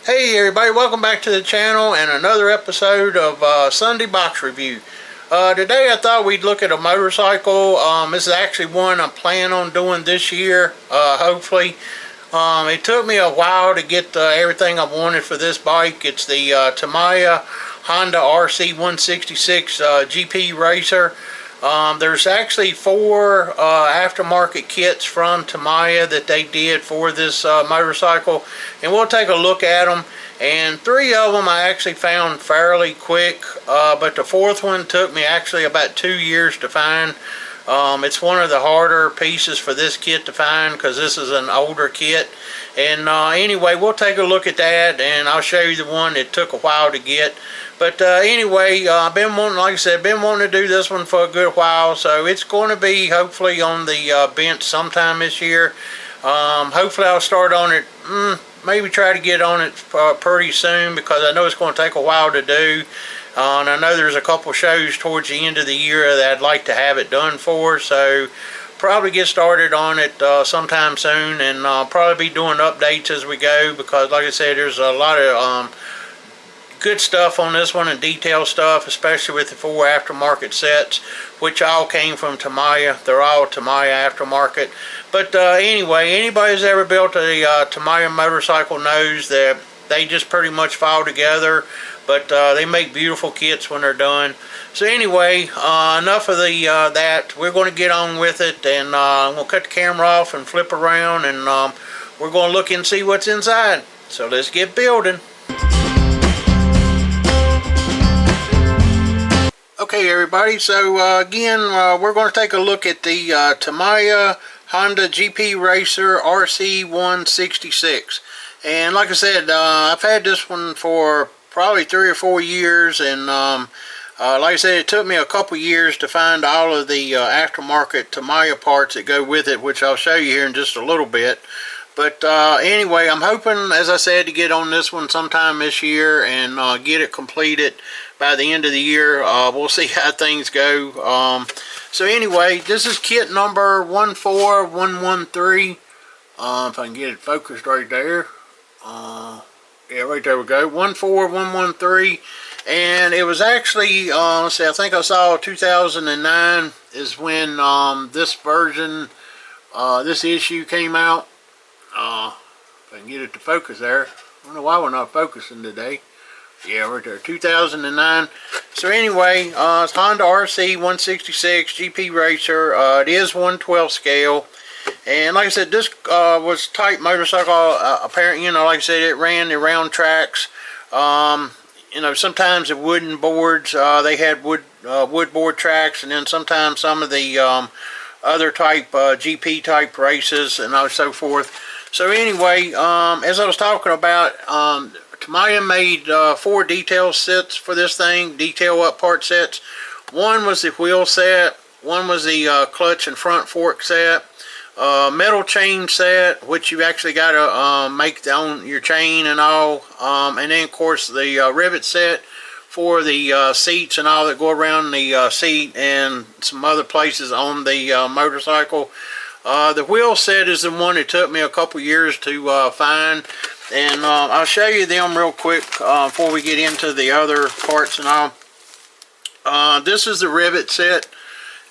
Hey everybody, welcome back to the channel and another episode of Sunday Box Review. Today I thought we'd look at a motorcycle. This is actually one I'm planning on doing this year, hopefully. It took me a while to get everything I wanted for this bike. It's the Tamiya Honda RC 166 GP Racer. There's actually 4 aftermarket kits from Tamiya that they did for this motorcycle, and we'll take a look at them. And 3 of them I actually found fairly quick, but the 4th one took me actually about 2 years to find. It's one of the harder pieces for this kit to find because this is an older kit. And anyway, we'll take a look at that, and I'll show you the one that took a while to get. But anyway, I've been wanting, like I said, been wanting to do this one for a good while, so it's going to be hopefully on the bench sometime this year. Hopefully I'll start on it, maybe try to get on it pretty soon, because I know it's going to take a while to do. And I know there's a couple shows towards the end of the year that I'd like to have it done for, so probably get started on it sometime soon, and I'll probably be doing updates as we go, because like I said, there's a lot of good stuff on this one and detail stuff, especially with the 4 aftermarket sets, which all came from Tamiya. They're all Tamiya aftermarket. But anyway, anybody who's ever built a Tamiya motorcycle knows that they just pretty much fall together, but they make beautiful kits when they're done. So anyway, enough of that. We're going to get on with it, and we'll cut the camera off and flip around, and we're going to look and see what's inside. So let's get building. Okay everybody, so again, we're going to take a look at the Tamiya Honda GP Racer RC 166. And like I said, I've had this one for probably 3 or 4 years, and like I said, it took me a couple years to find all of the aftermarket Tamiya parts that go with it, which I'll show you here in just a little bit. But anyway, I'm hoping, as I said, to get on this one sometime this year and get it completed by the end of the year. We'll see how things go. So anyway, this is kit number 14113. If I can get it focused right there. Yeah, right there we go. 14113. And it was actually, let's see, I think I saw 2009 is when this version, this issue came out. If I can get it to focus there. I don't know why we're not focusing today. Yeah, right there, 2009. So anyway, it's Honda RC 166 GP Racer. It is 1/12 scale. And like I said, this was type motorcycle. Apparently, you know, like I said, it ran the round tracks. You know, sometimes the wooden boards, they had wood board tracks, and then sometimes some of the other type GP type races and so forth. So anyway, as I was talking about, Tamiya made 4 detail sets for this thing, detail up part sets. One was the wheel set, one was the clutch and front fork set, metal chain set, which you actually got to make your chain and all, and then of course the rivet set for the seats and all that go around the seat and some other places on the motorcycle. The wheel set is the one that took me a couple years to find, and I'll show you them real quick before we get into the other parts and all. This is the rivet set,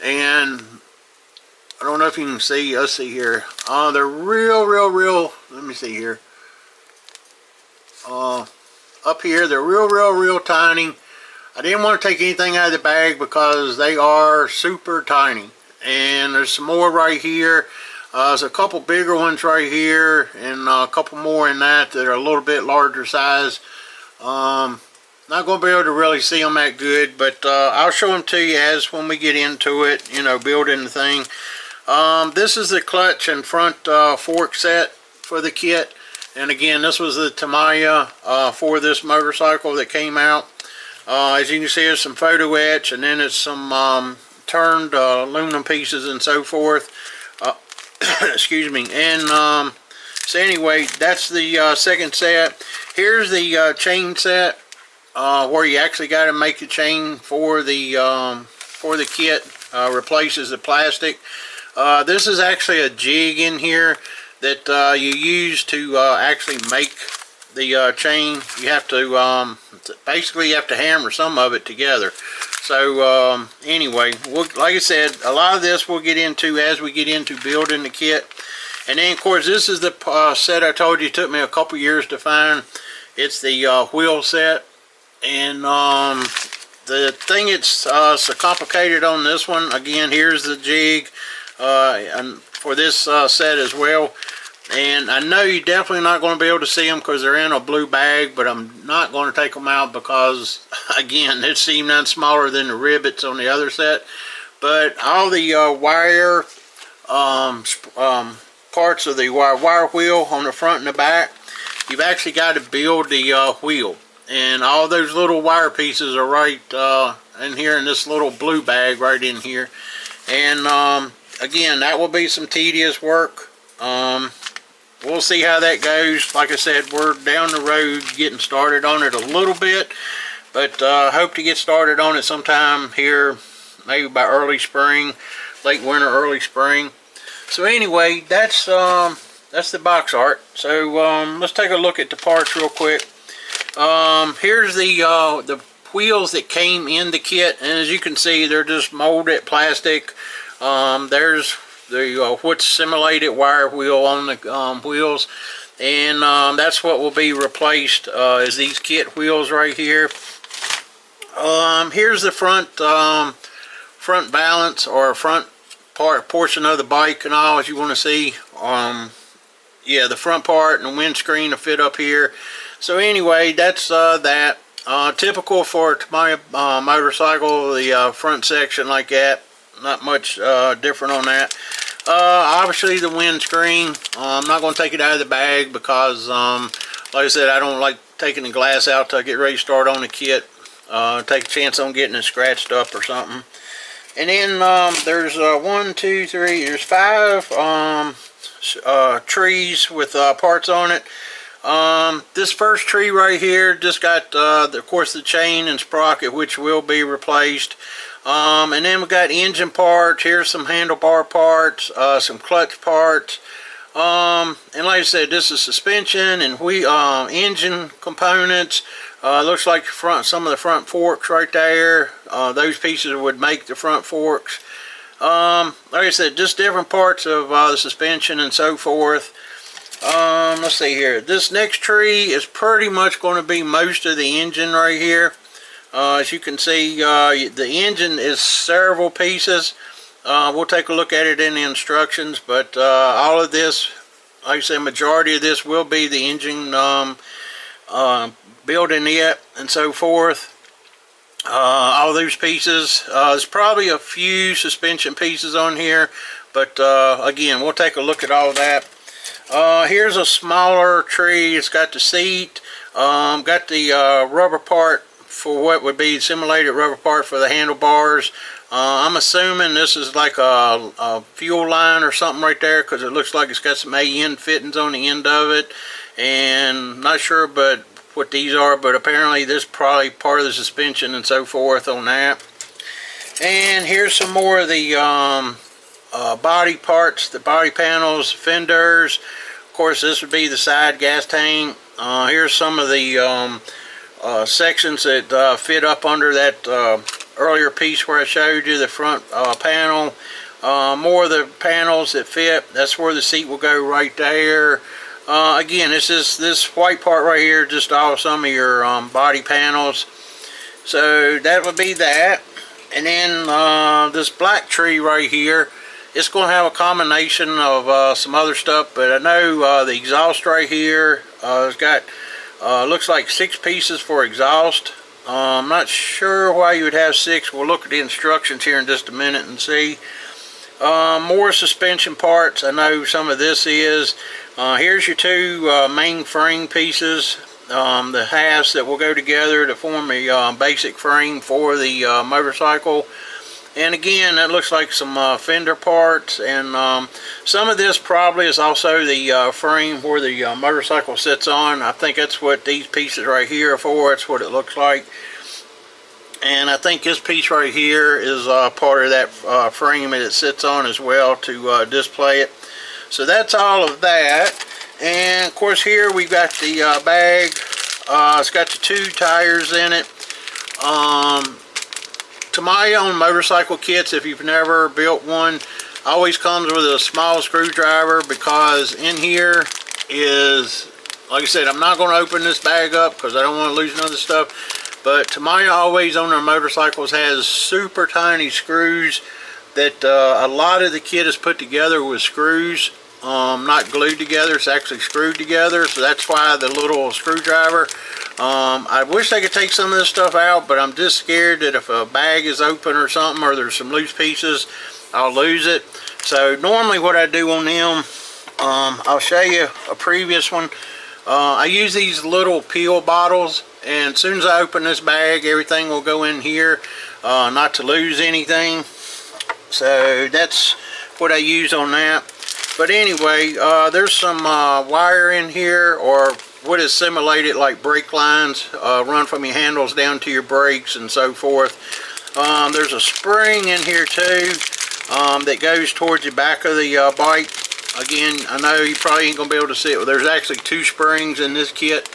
and I don't know if you can see. Let's see here. They're real. Let me see here. Up here, they're real tiny. I didn't want to take anything out of the bag because they are super tiny. And there's some more right here. There's a couple bigger ones right here, and a couple more in that are a little bit larger size. Not going to be able to really see them that good, but I'll show them to you as when we get into it, you know, building the thing. This is the clutch and front fork set for the kit, and again, this was the Tamiya for this motorcycle that came out. As you can see, there's some photo etch, and then it's some turned aluminum pieces and so forth. Excuse me. And so anyway, that's the second set. Here's the chain set, where you actually got to make the chain for the kit. Replaces the plastic. This is actually a jig in here that you use to actually make the chain, you have to basically you have to hammer some of it together. So anyway, like I said, a lot of this we'll get into as we get into building the kit. And then of course this is the set I told you took me a couple years to find. It's the wheel set. And the thing that's so complicated on this one, again, here's the jig and for this set as well. And I know you're definitely not going to be able to see them because they're in a blue bag, but I'm not going to take them out because, again, they seem none smaller than the rivets on the other set. But all the wire parts of the wire wheel on the front and the back, you've actually got to build the wheel. And all those little wire pieces are right in here in this little blue bag right in here. And again, that will be some tedious work. We'll see how that goes. Like I said, we're down the road getting started on it a little bit, but hope to get started on it sometime here, maybe by early spring, late winter, early spring. So anyway, that's the box art. So let's take a look at the parts real quick. Here's the wheels that came in the kit, and as you can see, they're just molded plastic. There's the what's simulated wire wheel on the wheels, and that's what will be replaced is these kit wheels right here. Here's the front balance or front portion of the bike and all, as you want to see. Yeah, the front part and the windscreen will fit up here. So anyway, that's that. Typical for a Tamiya motorcycle, the front section like that. Not much different on that. Obviously the windscreen, I'm not going to take it out of the bag because like I said, I don't like taking the glass out till I get ready to start on the kit. Take a chance on getting it scratched up or something. And then there's there's 5 trees with parts on it. This first tree right here just got of course the chain and sprocket, which will be replaced. And then we got engine parts. Here's some handlebar parts, some clutch parts, and like I said, this is suspension and engine components. Looks like some of the front forks right there. Those pieces would make the front forks. Like I said, just different parts of the suspension and so forth. Let's see here. This next tree is pretty much going to be most of the engine right here. As you can see, the engine is several pieces. We'll take a look at it in the instructions, but all of this, like I said, majority of this will be the engine, building it and so forth. All those pieces. There's probably a few suspension pieces on here, but again, we'll take a look at all that. Here's a smaller tree. It's got the seat, got the rubber part for what would be simulated rubber part for the handlebars. I'm assuming this is like a fuel line or something right there, because it looks like it's got some AN fittings on the end of it, and not sure but what these are, but apparently this is probably part of the suspension and so forth on that. And here's some more of the body parts, the body panels, fenders. Of course, this would be the side gas tank. Here's some of the sections that fit up under that earlier piece where I showed you the front panel. More of the panels that fit. That's where the seat will go right there. Again, this white part right here, just all some of your body panels. So that would be that. And then this black tree right here, it's going to have a combination of some other stuff, but I know the exhaust right here has got looks like 6 pieces for exhaust. I'm not sure why you would have 6. We'll look at the instructions here in just a minute and see. More suspension parts. I know some of this is. Here's your 2 main frame pieces, the halves that will go together to form a basic frame for the motorcycle. And again, that looks like some fender parts, and some of this probably is also the frame where the motorcycle sits on. I think that's what these pieces right here are for. That's what it looks like. And I think this piece right here is part of that frame that it sits on as well to display it. So that's all of that. And of course here we've got the bag. It's got the 2 tires in it. Tamiya on motorcycle kits, if you've never built one, always comes with a small screwdriver, because in here is, like I said, I'm not going to open this bag up because I don't want to lose none of the stuff, but Tamiya always on their motorcycles has super tiny screws that a lot of the kit is put together with screws, not glued together. It's actually screwed together, so that's why the little screwdriver. I wish I could take some of this stuff out, but I'm just scared that if a bag is open or something, or there's some loose pieces, I'll lose it. So normally what I do on them, I'll show you a previous one. I use these little peel bottles, and as soon as I open this bag, everything will go in here, not to lose anything. So that's what I use on that. But anyway, there's some wire in here, or what is simulated like brake lines, run from your handles down to your brakes and so forth. There's a spring in here too, that goes towards the back of the bike. Again, I know you probably ain't gonna be able to see it, but there's actually 2 springs in this kit.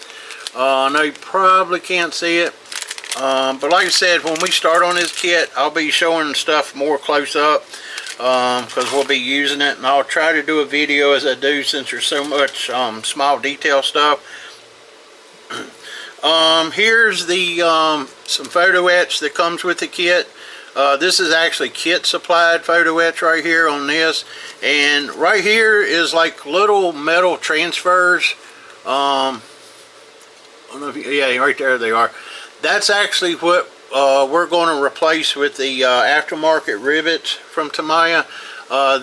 I know you probably can't see it, but like I said, when we start on this kit, I'll be showing stuff more close up, because we'll be using it, and I'll try to do a video as I do, since there's so much small detail stuff. Here's the some photo etch that comes with the kit. This is actually kit supplied photo etch right here on this, and right here is like little metal transfers. I don't know if you, yeah, right there they are. That's actually what we're going to replace with the aftermarket rivets from Tamiya.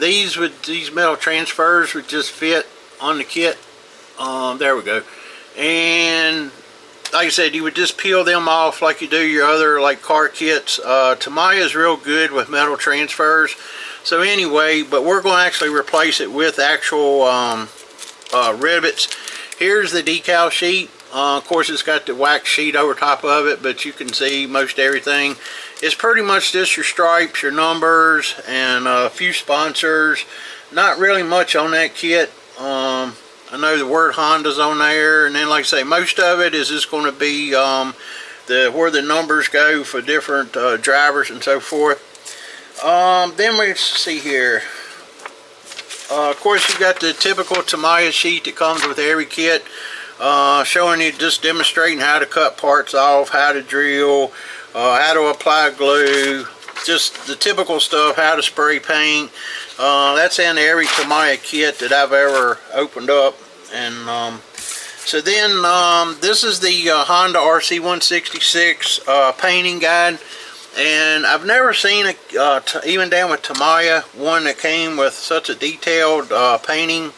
These metal transfers would just fit on the kit. There we go. And like I said, you would just peel them off like you do your other like car kits. Tamiya is real good with metal transfers. So anyway, but we're going to actually replace it with actual rivets. Here's the decal sheet. Of course, it's got the wax sheet over top of it, but you can see most everything. It's pretty much just your stripes, your numbers, and a few sponsors. Not really much on that kit. I know the word Honda's on there, and then like I say, most of it is just going to be where the numbers go for different drivers and so forth. Then let's see here. Of course, you've got the typical Tamiya sheet that comes with every kit, showing you, just demonstrating how to cut parts off, how to drill, how to apply glue, just the typical stuff, how to spray paint. That's in every Tamiya kit that I've ever opened up. And so then this is the Honda RC 166 painting guide, and I've never seen even down with Tamiya, one that came with such a detailed painting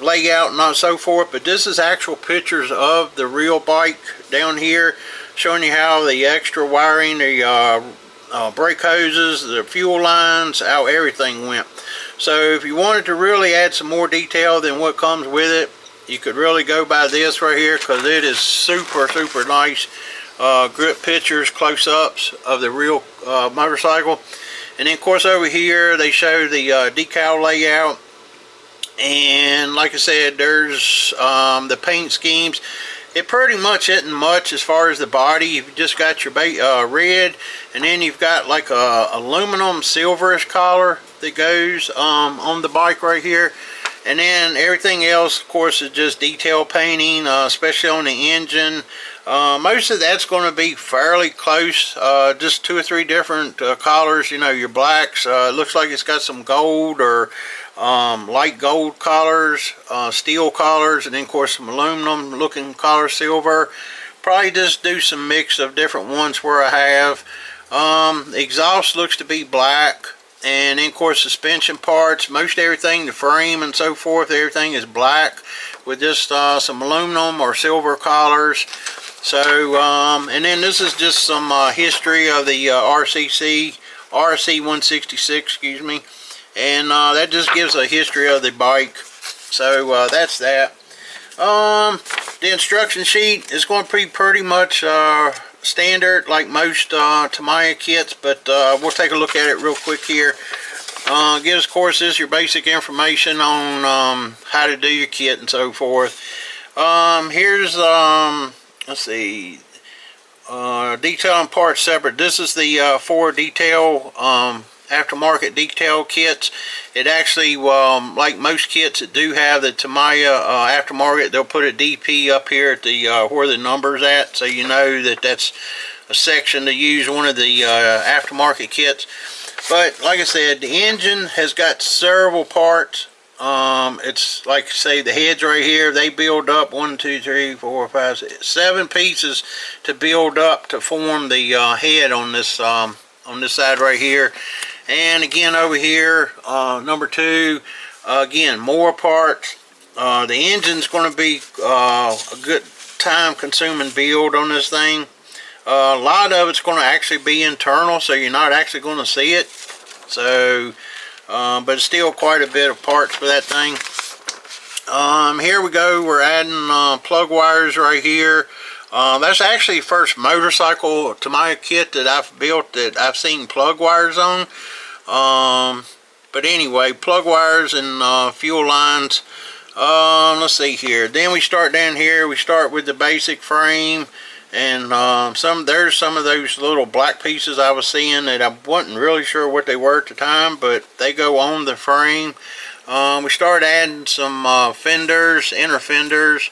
layout and so forth. But this is actual pictures of the real bike down here, showing you how the extra wiring, the brake hoses, the fuel lines, how everything went. So if you wanted to really add some more detail than what comes with it, you could really go by this right here, because it is super nice. Grip pictures, close-ups of the real motorcycle. And then of course over here they show the decal layout, and like I said, there's the paint schemes. It pretty much isn't much as far as the body. You've just got your red, and then you've got like a aluminum silverish collar that goes on the bike right here. And then everything else, of course, is just detail painting, especially on the engine. Most of that's going to be fairly close, just 2 or 3 different collars. You know, your blacks, it looks like it's got some gold or light gold collars, steel collars, and then of course some aluminum looking collar, silver. Probably just do some mix of different ones where I have. The exhaust looks to be black, and then of course suspension parts, most everything, the frame and so forth, everything is black with just some aluminum or silver collars. So and then this is just some history of the RC 166, excuse me. And that just gives a history of the bike. So that's that. The instruction sheet is going to be pretty much standard like most Tamiya kits, but we'll take a look at it real quick here. Gives, of course, this your basic information on how to do your kit and so forth. Here's let's see, detail and parts separate. This is the 4 detail aftermarket detail kits. It actually, like most kits that do have the Tamiya aftermarket, they'll put a DP up here at the where the number's at, so you know that that's a section to use one of the aftermarket kits. But like I said, the engine has got several parts. It's like I say, the heads right here, they build up 1, 2, 3, 4, 5, 6, 7 pieces to build up to form the head on this side right here. And again over here, number 2, again more parts. The engine's going to be a good time consuming build on this thing. A lot of it's going to actually be internal, so you're not actually going to see it. So, but it's still quite a bit of parts for that thing. Here we go. We're adding plug wires right here. That's actually the first motorcycle Tamiya kit that I've built that I've seen plug wires on. But anyway, plug wires and fuel lines. Let's see here. Then we start down here. We start with the basic frame. And there's some of those little black pieces I was seeing that I wasn't really sure what they were at the time, but they go on the frame. We start adding some fenders, inner fenders.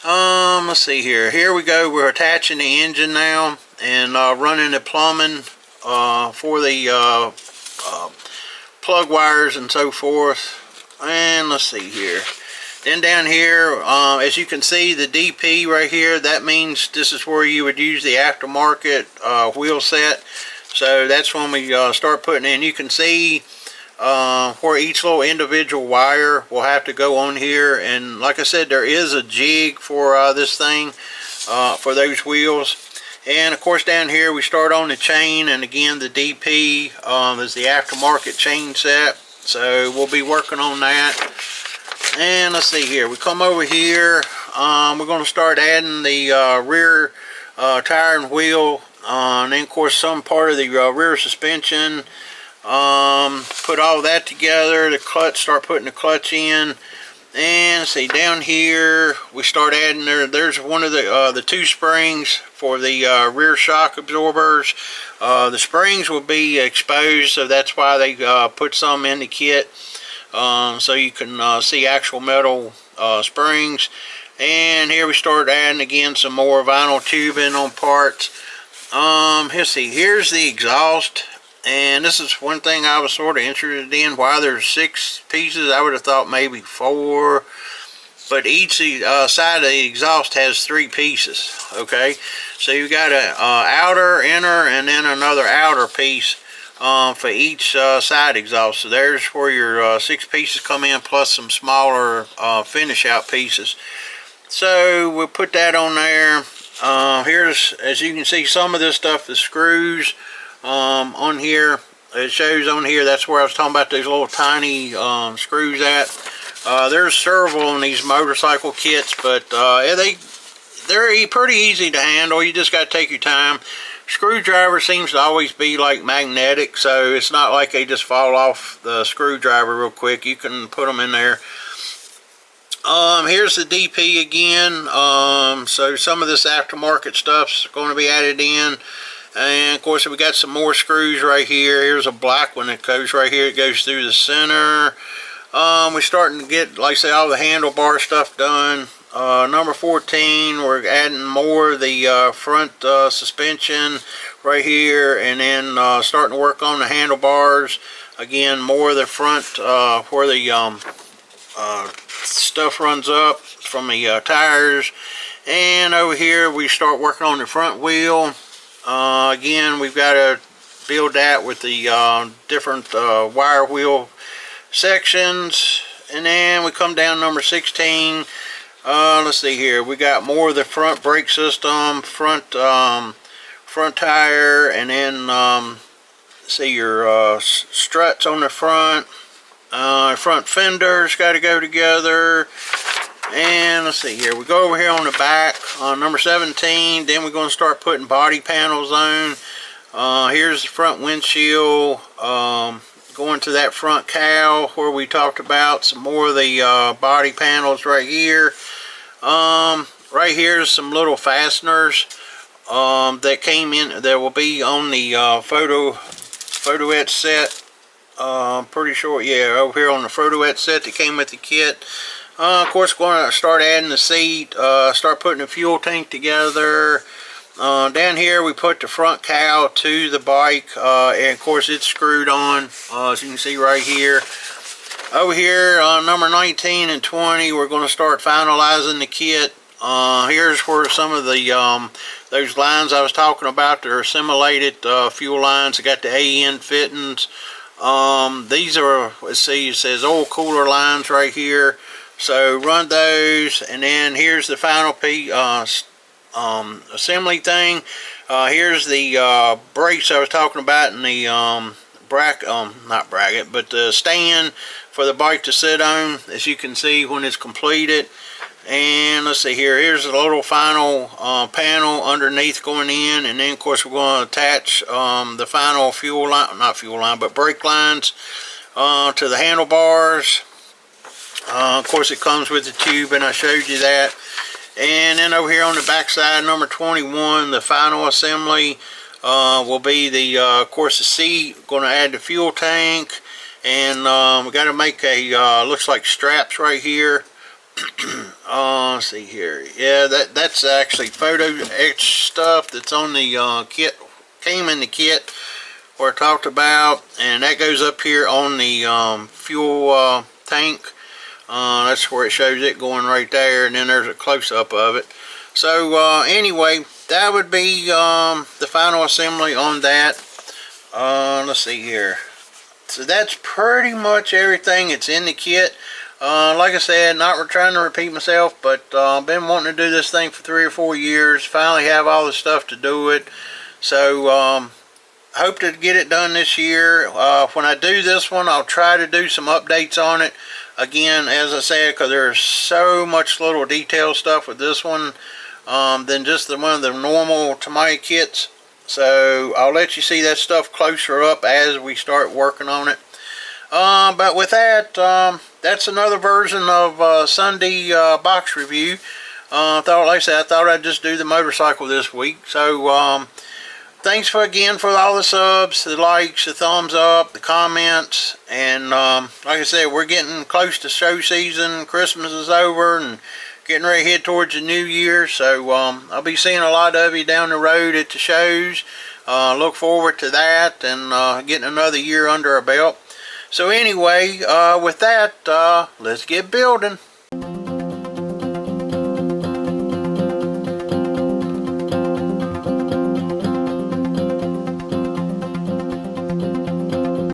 Let's see here. Here we go. We're attaching the engine now and running the plumbing for the plug wires and so forth. And let's see here. Then down here, as you can see, the DP right here, that means this is where you would use the aftermarket wheel set. So that's when we start putting in. You can see where each little individual wire will have to go on here. And like I said, there is a jig for this thing, for those wheels. And of course down here we start on the chain, and again the DP is the aftermarket chain set. So we'll be working on that. And let's see here, we come over here, we're going to start adding the rear tire and wheel, and then of course some part of the rear suspension. Put all that together, the clutch, start putting the clutch in. And see down here we start adding there's one of the 2 springs for the rear shock absorbers. The springs will be exposed, so that's why they put some in the kit. So you can see actual metal springs. And here we start adding again some more vinyl tubing on parts. Let's see, here's the exhaust, and this is one thing I was sort of interested in. Why there's 6 pieces, I would have thought maybe 4, but each side of the exhaust has 3 pieces. Okay, so you got an outer, inner, and then another outer piece for each side exhaust. So there's where your 6 pieces come in, plus some smaller finish out pieces. So we'll put that on there. Here's, as you can see, some of this stuff is screws on here. It shows on here, that's where I was talking about those little tiny screws at. There's several on these motorcycle kits, but they're pretty easy to handle. You just got to take your time. Screwdriver seems to always be like magnetic, so it's not like they just fall off the screwdriver real quick. You can put them in there. Here's the DP again. So some of this aftermarket stuff's going to be added in. And of course we got some more screws right here. Here's a black one that goes right here. It goes through the center. We're starting to get, like I say, all the handlebar stuff done. Number 14, we're adding more of the front suspension right here, and then starting to work on the handlebars. Again, more of the front where the stuff runs up from the tires. And over here we start working on the front wheel. Again, we've got to build that with the different wire wheel sections. And then we come down number 16. Let's see here, we got more of the front brake system, front tire, and then see your struts on the front. Front fenders got to go together. And let's see here, we go over here on the back, number 17. Then we're going to start putting body panels on. Here's the front windshield, going to that front cowl where we talked about some more of the body panels right here. Right here is some little fasteners that came in, that will be on the photo etch set. Pretty sure, yeah, over here on the photo etch set that came with the kit. Of course, going to start adding the seat, start putting the fuel tank together. Down here we put the front cowl to the bike, and of course it's screwed on, as you can see right here. Over here on number 19 and 20, we're going to start finalizing the kit. Here's where some of the those lines I was talking about, they're assimilated fuel lines. I got the AN fittings. These are, let's see, it says oil cooler lines right here. So run those, and then here's the final piece, assembly thing. Here's the brakes I was talking about, and the not bracket, but the stand for the bike to sit on, as you can see when it's completed. And let's see here, here's the little final panel underneath going in, and then of course we're going to attach the final fuel line, not fuel line, but brake lines to the handlebars. Of course it comes with the tube, and I showed you that. And then over here on the back side, number 21, the final assembly will be the, of course, the seat. Going to add the fuel tank, and we got to make a looks like straps right here. Let's see here. Yeah, that's actually photo etch stuff that's on the kit, came in the kit where I talked about, and that goes up here on the fuel tank. That's where it shows it going right there, and then there's a close-up of it. So anyway, that would be the final assembly on that. Let's see here. So that's pretty much everything that's in the kit. Like I said, not trying to repeat myself, but I've been wanting to do this thing for 3 or 4 years. Finally have all the stuff to do it. So hope to get it done this year. When I do this one, I'll try to do some updates on it. Again, as I said, because there's so much little detail stuff with this one than just one of the normal Tamiya kits. So I'll let you see that stuff closer up as we start working on it. But with that, that's another version of Sunday box review. Like I said, I thought I'd just do the motorcycle this week. So thanks again for all the subs, the likes, the thumbs up, the comments, and like I said, we're getting close to show season. Christmas is over and getting ready to head towards the new year, so I'll be seeing a lot of you down the road at the shows. Look forward to that, and getting another year under our belt. So anyway, with that, let's get building.